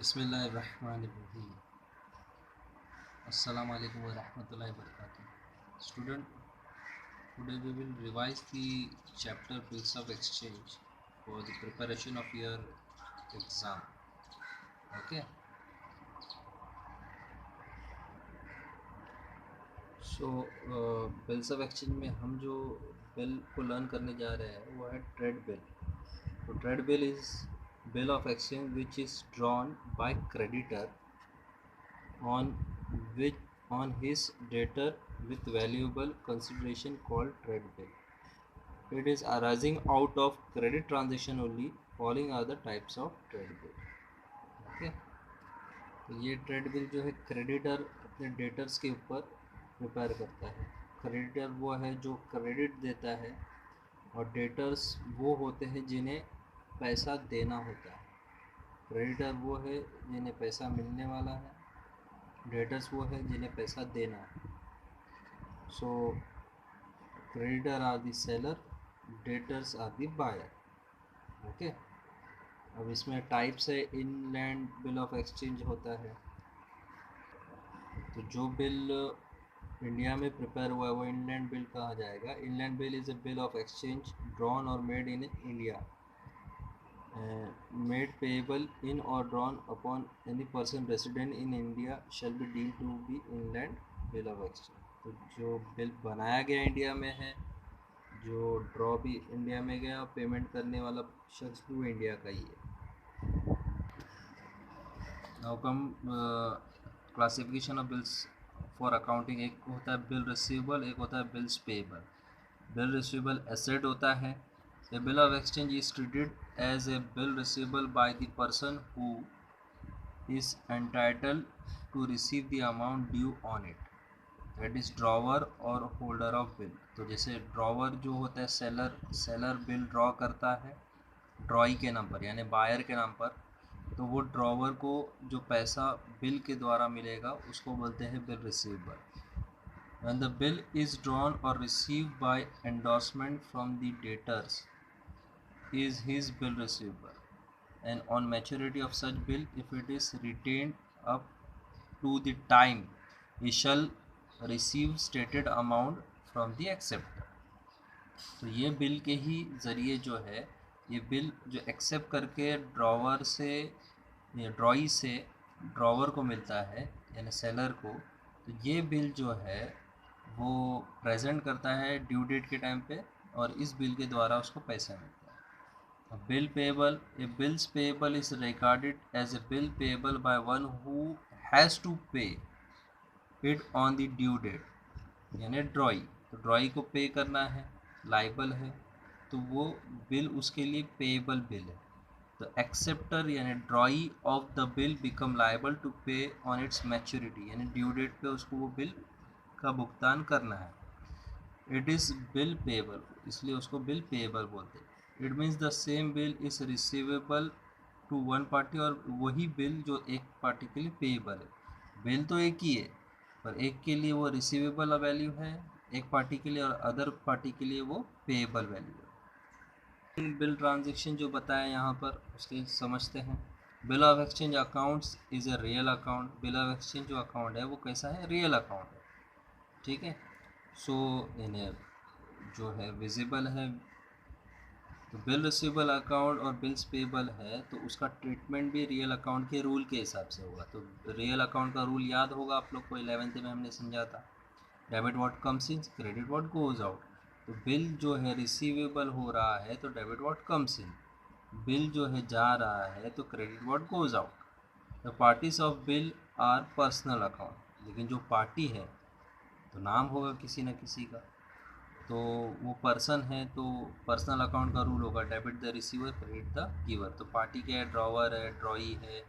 बिस्मिल्लाहिर्रहमानिर्रहीम। अस्सलामु अलैकुम व रहमतुल्लाहि व बरकातुहू। Student, today we will revise the chapter Bills of Exchange for the preparation of your exam. Okay. So bills of exchange में हम जो बिल को लर्न करने जा रहे हैं वो है ट्रेड बिल। तो trade bill is bill of exchange which is drawn by creditor on which on his debtor with valuable consideration called trade bill. It is arising out of credit transaction only. Following are the types of trade bill. Okay. तो ये trade bill जो है creditor अपने debtors के ऊपर prepare करता है। Creditor वो है जो क्रेडिट देता है और डेटर्स वो होते हैं जिन्हें पैसा देना होता है। क्रेडिटर वो है जिन्हें पैसा मिलने वाला है, डेटर्स वो है जिन्हें पैसा देना है। So creditor are the seller, debtors are the buyer. Okay. अब इसमें टाइप्स है। इनलैंड बिल ऑफ एक्सचेंज होता है, तो जो बिल इंडिया में प्रिपेयर हुआ है वो इनलैंड बिल कहा जाएगा। Inland bill is a bill of exchange drawn और made in India, made payable in or drawn upon any person resident in India shall be deemed to be inland bill of exchange। तो जो bill बनाया गया India में है, जो draw भी India में गया और पेमेंट करने वाला शख्स भी वो इंडिया का ही है। Now come classification of bills for accounting. एक होता है बिल रिसीवेबल, एक होता है bills payable. Bill receivable asset होता है। A bill of exchange is treated as a bill receivable by the person who is entitled to receive the amount due on it, that is drawer और holder of bill। तो जैसे drawer जो होता है seller bill draw करता है ड्रॉई के नाम पर यानी बायर के नाम पर, तो वो ड्रॉवर को जो पैसा बिल के द्वारा मिलेगा उसको बोलते हैं bill receivable. When the bill is drawn or received by endorsement from the debtors is his bill receivable, and on maturity of such bill, if it is retained up to the time, he shall receive stated amount from the acceptor। तो ये bill के ही ज़रिए जो है, ये bill जो accept करके drawer से या ड्रॉई से ड्रॉवर को मिलता है यानी सेलर को, तो ये बिल जो है वो प्रेजेंट करता है ड्यू डेट के टाइम पे और इस बिल के द्वारा उसको पैसा मिलता है। A bill payable. A bills payable is regarded as a bill payable by one who has to pay it on the due date, यानी ड्रॉई। तो ड्रॉई को पे करना है, लाइबल है, तो वो बिल उसके लिए पेएबल बिल है। तो एक्सेप्टर यानी drawee of the bill become liable to pay on its maturity, यानी ड्यू डेट पे उसको वो बिल का भुगतान करना है। इट इज़ बिल पेएबल, इसलिए उसको बिल पेएबल बोलते हैं। It means the same bill is receivable to one party, और वही बिल जो एक पार्टी के लिए पेएबल है। बिल तो एक ही है पर एक के लिए वो रिसीवेबल वैल्यू है एक पार्टी के लिए और अदर पार्टी के लिए वो पेएबल वैल्यू है। बिल ट्रांजेक्शन जो बताया यहाँ पर उसके समझते हैं। Bill of exchange accounts is a real account. Bill of exchange जो अकाउंट है वो कैसा है? रियल अकाउंट है। ठीक है। सो इन्हें जो है विजिबल है। तो बिल रिसीवेबल अकाउंट और बिल्स पेएबल है तो उसका ट्रीटमेंट भी रियल अकाउंट के रूल के हिसाब से होगा। तो रियल अकाउंट का रूल याद होगा आप लोग को, 11th में हमने समझा था। Debit what comes in, credit what goes out. तो बिल जो है रिसीवेबल हो रहा है तो debit what comes in, bill जो है जा रहा है तो credit what goes out. The parties of bill are personal account, लेकिन जो पार्टी है तो नाम होगा किसी न किसी का, तो वो पर्सन है तो पर्सनल अकाउंट का रूल होगा debit the receiver credit the giver. तो पार्टी क्या है? ड्रॉवर है, ड्रॉई है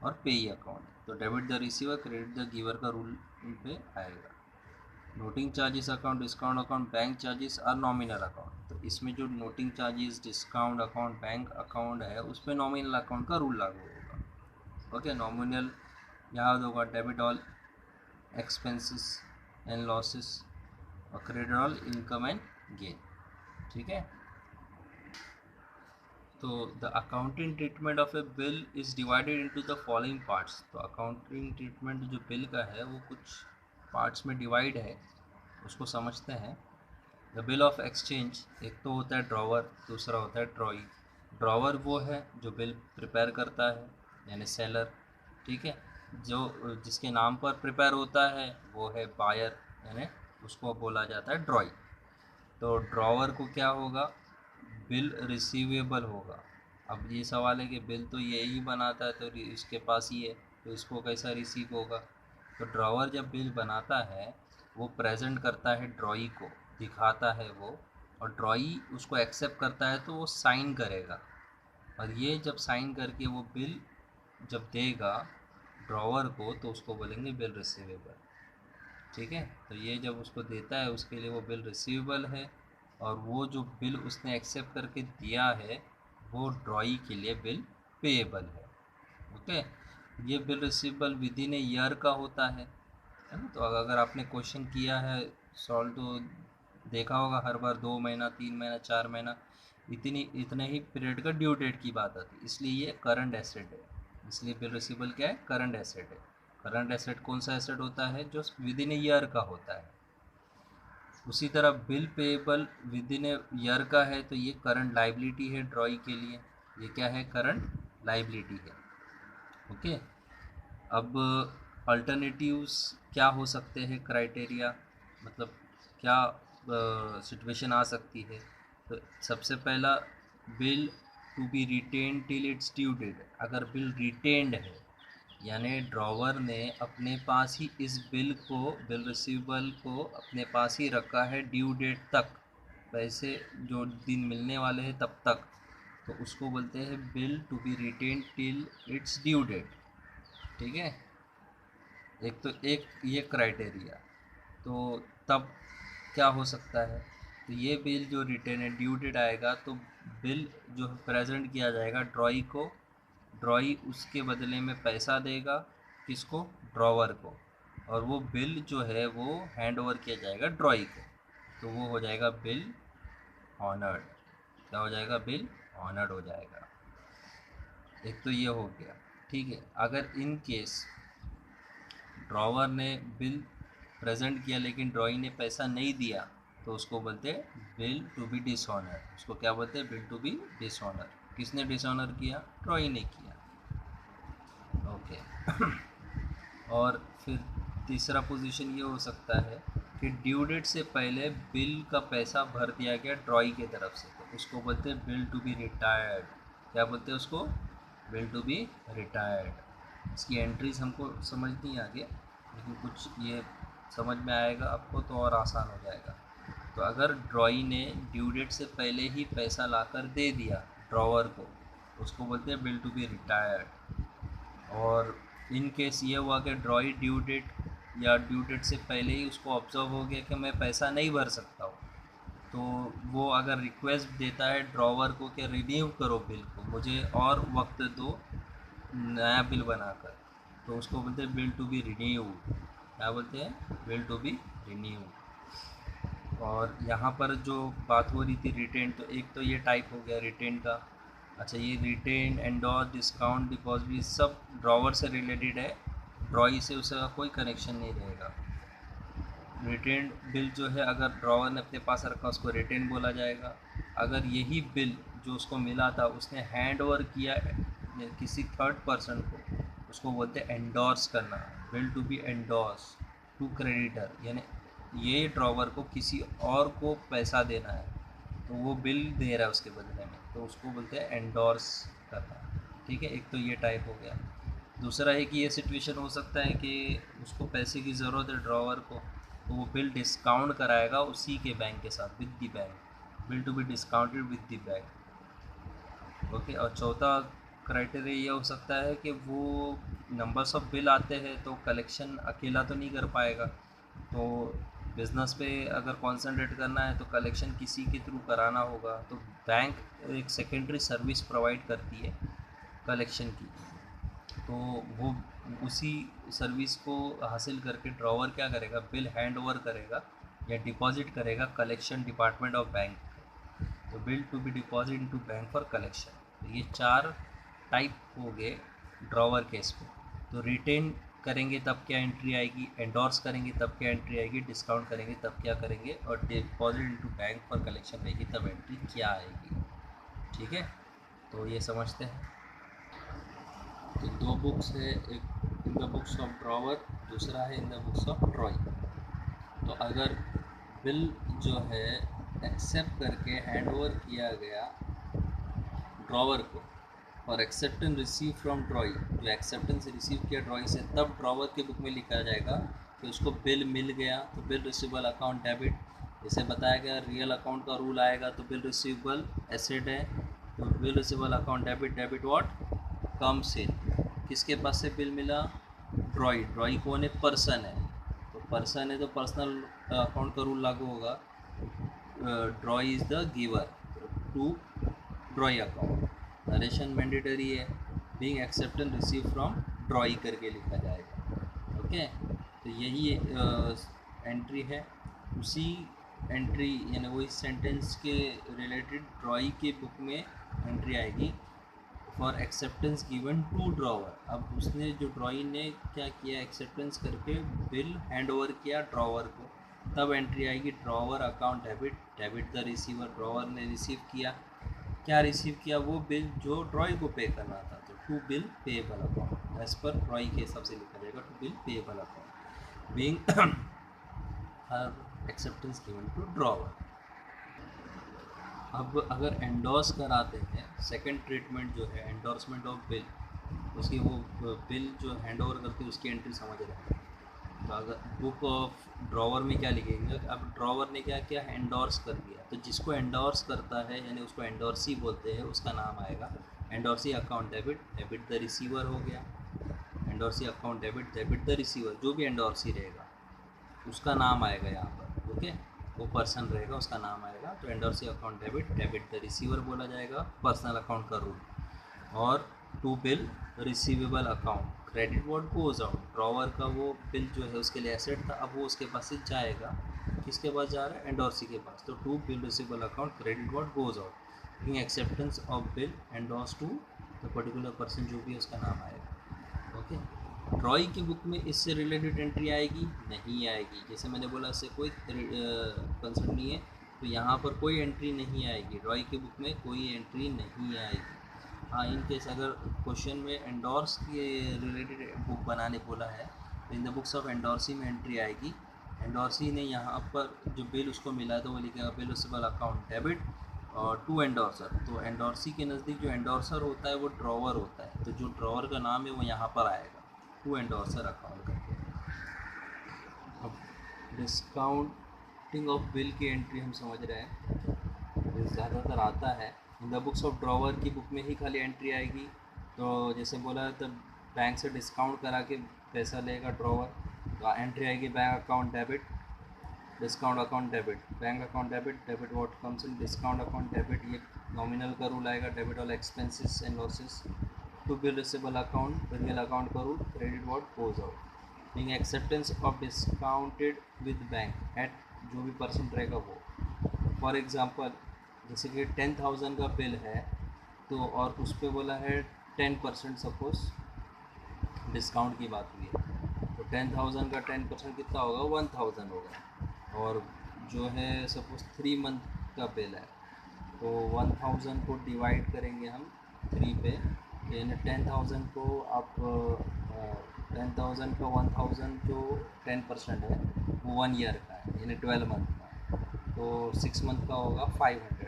और पेई अकाउंट है। तो debit the receiver credit the giver का रूल उन पे आएगा। Noting charges account, discount account, bank charges are nominal account. तो इसमें जो noting charges, discount account, bank account है उस पर नॉमिनल अकाउंट का रूल लागू होगा। ओके। नॉमिनल याद होगा debit all expenses and losses और credit all income and gain. ठीक है। तो the accounting treatment of a bill is divided into the following parts. तो अकाउंटिंग ट्रीटमेंट जो बिल का है वो कुछ पार्ट्स में डिवाइड है, उसको समझते हैं। द बिल ऑफ एक्सचेंज, एक तो होता है ड्रॉवर, दूसरा होता है ड्रॉई। ड्रॉवर वो है जो बिल प्रिपेयर करता है, यानी सेलर, ठीक है। जो जिसके नाम पर प्रिपेयर होता है वो है बायर, यानी उसको बोला जाता है ड्रॉई। तो ड्रॉवर को क्या होगा, बिल रिसीवेबल होगा। अब ये सवाल है कि बिल तो ये ही बनाता है तो इसके पास ही है, तो इसको कैसा रिसीव होगा। तो ड्रॉवर जब बिल बनाता है वो प्रेजेंट करता है ड्रॉई को, दिखाता है वो, और ड्रॉई उसको एक्सेप्ट करता है तो वो साइन करेगा। और ये जब साइन करके वो बिल जब देगा ड्रॉवर को तो उसको बोलेंगे बिल रिसीवेबल, ठीक है। तो ये जब उसको देता है उसके लिए वो बिल रिसीवेबल है, और वो जो बिल उसने एक्सेप्ट करके दिया है वो ड्रॉई के लिए बिल पेएबल है। ओके, ये bill receivable with in a year का होता है ना। तो अगर आपने क्वेश्चन किया है सॉल्व तो देखा होगा हर बार 2 महीना, 3 महीना, 4 महीना, इतने ही पीरियड का ड्यू डेट की बात आती है, इसलिए ये करंट एसेट है। इसलिए बिल रिसीवेबल क्या है, करंट एसेट है। करंट एसेट कौन सा एसेट होता है, जो विद इन ए ईयर का होता है। उसी तरह bill payable with in a year का है तो ये करंट लाइबिलिटी है ड्रॉई के लिए। ये क्या है, करंट लाइबिलिटी है। ओके, अब अल्टरनेटिव्स क्या हो सकते हैं, क्राइटेरिया, मतलब क्या सिचुएशन आ सकती है। तो सबसे पहला, bill to be retain till its due date. अगर बिल रिटेन्ड है यानी ड्रॉवर ने अपने पास ही इस बिल को, बिल रिसीवेबल को अपने पास ही रखा है ड्यू डेट तक, पैसे जो दिन मिलने वाले हैं तब तक, तो उसको बोलते हैं bill to be retain till its due date, ठीक है। एक तो एक ये क्राइटेरिया। तो तब क्या हो सकता है, तो ये बिल जो रिटेन है ड्यू डेट आएगा तो बिल जो प्रेजेंट किया जाएगा ड्रॉई को, ड्रॉई उसके बदले में पैसा देगा, किसको, ड्रॉवर को, और वो बिल जो है वो हैंड ओवर किया जाएगा ड्रॉई को, तो वो हो जाएगा बिल ऑनर्ड। क्या हो जाएगा, बिल ऑनर्ड हो जाएगा। एक तो ये हो गया, ठीक है। अगर इन केस ड्रॉवर ने बिल प्रेजेंट किया लेकिन ड्रॉई ने पैसा नहीं दिया तो उसको बोलते हैं बिल टू बी डिसऑनर। उसको क्या बोलते हैं, बिल टू बी डिसऑनर। किसने डिसऑनर किया, ड्रॉई ने किया। ओके और फिर तीसरा पोजीशन ये हो सकता है कि ड्यू डेट से पहले बिल का पैसा भर दिया गया ड्रॉई के तरफ से, तो उसको बोलते हैं बिल टू बी रिटायर्ड। क्या बोलते हैं उसको, बिल टू बी रिटायर्ड। इसकी एंट्रीज हमको समझ नहीं आगे, लेकिन कुछ ये समझ में आएगा आपको तो और आसान हो जाएगा। तो अगर ड्रॉई ने ड्यू डेट से पहले ही पैसा लाकर दे दिया ड्रॉवर को, उसको बोलते हैं बिल टू बी रिटायर्ड। और इन केस ये हुआ कि ड्रॉई ड्यू डेट या ड्यू डेट से पहले ही उसको ऑब्जर्व हो गया कि मैं पैसा नहीं भर सकता हूँ, तो वो अगर रिक्वेस्ट देता है ड्रॉवर को कि रिन्यू करो बिल को, मुझे और वक्त दो नया बिल बनाकर, तो उसको बोलते हैं बिल टू बी रिन्यू। क्या बोलते हैं, बिल टू बी रिन्यू। और यहाँ पर जो बात हो रही थी रिटेन, तो एक तो ये टाइप हो गया रिटेन का। अच्छा, ये रिटेन, एंडोर्स, डिस्काउंट, डिपॉजिट सब ड्रॉवर से रिलेटेड है, ड्रॉई से उसका कोई कनेक्शन नहीं रहेगा। रिटेन बिल जो है अगर ड्रॉवर ने अपने पास रखा उसको रिटेन बोला जाएगा। अगर यही बिल जो उसको मिला था उसने हैंड ओवर किया किसी थर्ड पर्सन को, उसको बोलते हैं एंडोर्स करना, bill to be endorse to creditor, यानी ये ड्रॉवर को किसी और को पैसा देना है तो वो बिल दे रहा है उसके बदले में, तो उसको बोलते हैं एंडोर्स करना, ठीक है। एक तो ये टाइप हो गया। दूसरा है कि ये सिचुएशन हो सकता है कि उसको पैसे की ज़रूरत है ड्रॉवर को, तो वो बिल डिस्काउंट कराएगा उसी के बैंक के साथ, with the bank, bill to be discounted with the bank. Okay, और चौथा क्राइटेरिया ये हो सकता है कि वो नंबर्स ऑफ बिल आते हैं तो कलेक्शन अकेला तो नहीं कर पाएगा, तो बिज़नेस पे अगर कॉन्सेंट्रेट करना है तो कलेक्शन किसी के थ्रू कराना होगा, तो बैंक एक सेकेंडरी सर्विस प्रोवाइड करती है कलेक्शन की, तो वो उसी सर्विस को हासिल करके ड्रॉवर क्या करेगा, बिल हैंड ओवर करेगा या डिपॉजिट करेगा कलेक्शन डिपार्टमेंट ऑफ बैंक। तो bill to be deposit into bank for collection. तो ये 4 टाइप हो गए ड्रॉवर केस में। तो रिटेन करेंगे तब क्या एंट्री आएगी, एंडोर्स करेंगे तब क्या एंट्री आएगी, डिस्काउंट करेंगे तब क्या करेंगे, और deposit into bank for collection रहेगी तब एंट्री क्या आएगी। ठीक है, तो ये समझते हैं। तो 2 बुक्स है, एक इन द बुक्स ऑफ ड्रॉवर, दूसरा है इन द बुक्स ऑफ ड्रॉइंग। तो अगर बिल जो है एक्सेप्ट करके हैंड ओवर किया गया ड्रॉवर को, और एक्सेप्टेंस रिसीव फ्रॉम ड्रॉई, जो एक्सेप्टेंस रिसीव किया ड्रॉई से, तब ड्रॉवर के बुक में लिखा जाएगा कि उसको बिल मिल गया, तो बिल रिसीवेबल अकाउंट डेबिट। जैसे बताया गया रियल अकाउंट का रूल आएगा, तो बिल रिसीवेबल एसेट है, तो bill receivable account debit, debit what comes इन। किसके पास से बिल मिला, ड्रॉई। ड्रॉई कौन है, पर्सन है, तो पर्सन है तो पर्सनल अकाउंट का रूल लागू होगा। Drawee is the giver to drawee account. Narration mandatory है, being acceptance receive from drawee करके लिखा जाएगा। ओके, तो यही एंट्री है। उसी एंट्री यानी वही सेंटेंस के रिलेटेड ड्रॉई के बुक में एंट्री आएगी for acceptance given to drawer. अब उसने जो ड्रॉई ने क्या किया, एक्सेप्टेंस करके बिल हैंड ओवर किया ड्रॉवर को, तब एंट्री आएगी drawer account debit, debit the receiver. Drawer ने रिसीव किया, क्या रिसीव किया, वो बिल जो ड्रॉई को पे करना था, तो to bill payable account as per drawee के हिसाब से लिखा जाएगा, to bill payable account being her acceptance given to drawer. अब अगर एंडोर्स कराते हैं, सेकंड ट्रीटमेंट जो है एंडोर्समेंट ऑफ बिल, उसकी वो बिल जो हैंड ओवर करती है उसकी एंट्री समझ रहे हैं। तो अगर बुक ऑफ ड्रॉवर में क्या लिखेंगे, अब ड्रॉवर ने क्या किया, एंडोर्स कर दिया, तो जिसको एंडोर्स करता है यानी उसको एंडोर्सी बोलते हैं, उसका नाम आएगा endorsee account debit, debit the receiver हो गया। Endorsee account debit, debit the receiver, जो भी एंडोर्सी रहेगा उसका नाम आएगा यहाँ पर। ओके, वो पर्सन रहेगा उसका नाम आएगा, तो endorsee account debit, debit the receiver बोला जाएगा, पर्सनल अकाउंट का रूल। और to bill receivable account, credit what goes out. Drawer का वो बिल जो है उसके लिए एसेट था, अब वो उसके पास से जाएगा, किसके पास जा रहा है, एंडोर्सी के पास। तो to bill receivable account, credit what goes out in acceptance of bill endorse to the particular person, जो भी है उसका नाम आएगा। ओके, ड्रॉई की बुक में इससे रिलेटेड एंट्री आएगी, नहीं आएगी। जैसे मैंने बोला इससे कोई कंसर्न नहीं है, तो यहाँ पर कोई एंट्री नहीं आएगी, ड्रॉई की बुक में कोई एंट्री नहीं आएगी। हाँ, इन केस अगर क्वेश्चन में एंडोर्स के रिलेटेड बुक बनाने बोला है, तो इन द बुक्स ऑफ एंडोर्सी में एंट्री आएगी। एंडोर्सी ने यहाँ पर जो बिल उसको मिला है तो वो लिखेगा बिल रिसीवेबल अकाउंट डेबिट और टू एंडोर्सर। तो एंडोर्सी के नज़दीक जो एंडोर्सर होता है वो ड्रॉवर होता है, तो जो ड्रॉवर का नाम है वो यहाँ पर आएगा, टू एंडोर्सर अकाउंट करके। अब डिस्काउंटिंग ऑफ बिल की एंट्री हम समझ रहे हैं, ज़्यादातर आता है इन द बुक्स ऑफ ड्रॉवर की बुक में ही खाली एंट्री आएगी। तो जैसे बोला है, तो बैंक से डिस्काउंट करा के पैसा लेगा ड्रॉवर, तो एंट्री आएगी bank account debit, discount account debit, bank account debit, debit what comes in discount account debit, ये नॉमिनल का रूल आएगा, debit all expenses and losses. To bill receivable account, real account का rule, credit what goes out being acceptance of discounted with bank at, जो भी percent रहेगा वो। For example जैसे कि 10,000 का बिल है, तो और उस पर बोला है 10% सपोज डिस्काउंट की बात हुई है, तो 10,000 का 10% कितना होगा, 1,000 होगा। और जो है सपोज 3 मंथ का बिल है, तो 1,000 को डिवाइड करेंगे हम 3 पे, यानी 10,000 को आप 10,000 का 1,000 जो 10% है वो 1 ईयर का है, यानी 12 मंथ का। तो 6 मंथ का होगा 500,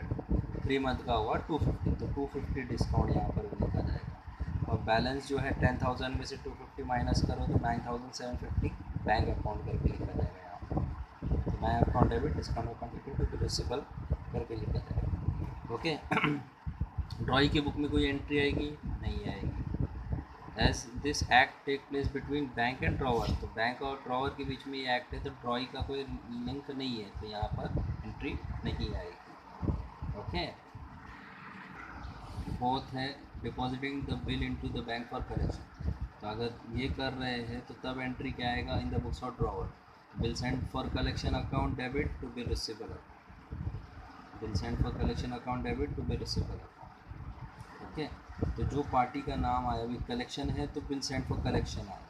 3 मंथ का होगा 250, तो 250 डिस्काउंट यहाँ पर लिखा जाएगा। और बैलेंस जो है 10,000 में से 250 माइनस करो तो 9,750 बैंक अकाउंट करके लिखा जाएगा यहाँ पर। तो bank account debit, discount account debit, to receivable करके लिखा जाएगा। ओके, ड्रॉई की बुक में कोई एंट्री आएगी, नहीं आएगी। As this act take place between bank and drawer, तो बैंक और ड्रॉवर के बीच में ये एक्ट है, तो ड्रॉई का कोई लिंक नहीं है, तो यहाँ पर एंट्री नहीं आएगी। ओके, फोर्थ है depositing the bill into the bank for collection. तो अगर ये कर रहे हैं तो तब एंट्री क्या आएगा, in the books of drawer, bill send for collection account debit to bill receivable, bill send for collection account debit to bill receivable. ठीक है। तो जो पार्टी का नाम आया, अभी कलेक्शन है तो बिल सेंड फॉर कलेक्शन आया,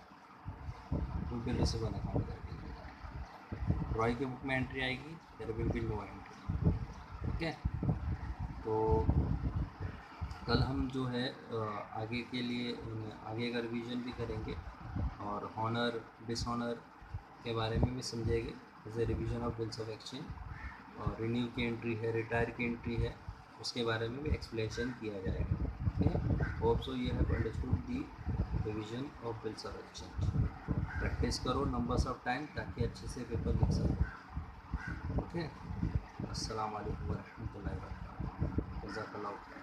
तो बिल रिसीवेबल अकाउंट कर दीजिएगा। ड्रॉइंग की बुक में एंट्री आएगी, there will be no entry. ठीक है। तो कल हम जो है आगे के लिए आगे का रिवीजन भी करेंगे और हॉनर डिसऑनर के बारे में भी समझेंगे, जैसे revision of bills of exchange, और रिन्यू की एंट्री है, रिटायर की एंट्री है, उसके बारे में भी एक्सप्लेनेशन किया जाएगा। ठीक है। Hope so you have understood the revision of bills of exchange. Practice करो नंबर्स ऑफ टाइम ताकि अच्छे से पेपर लिख सको। ओके। अस्सलाम वालेकुम वरहमतुल्लाहि वबरकातुहू। जज़ाकल्लाह।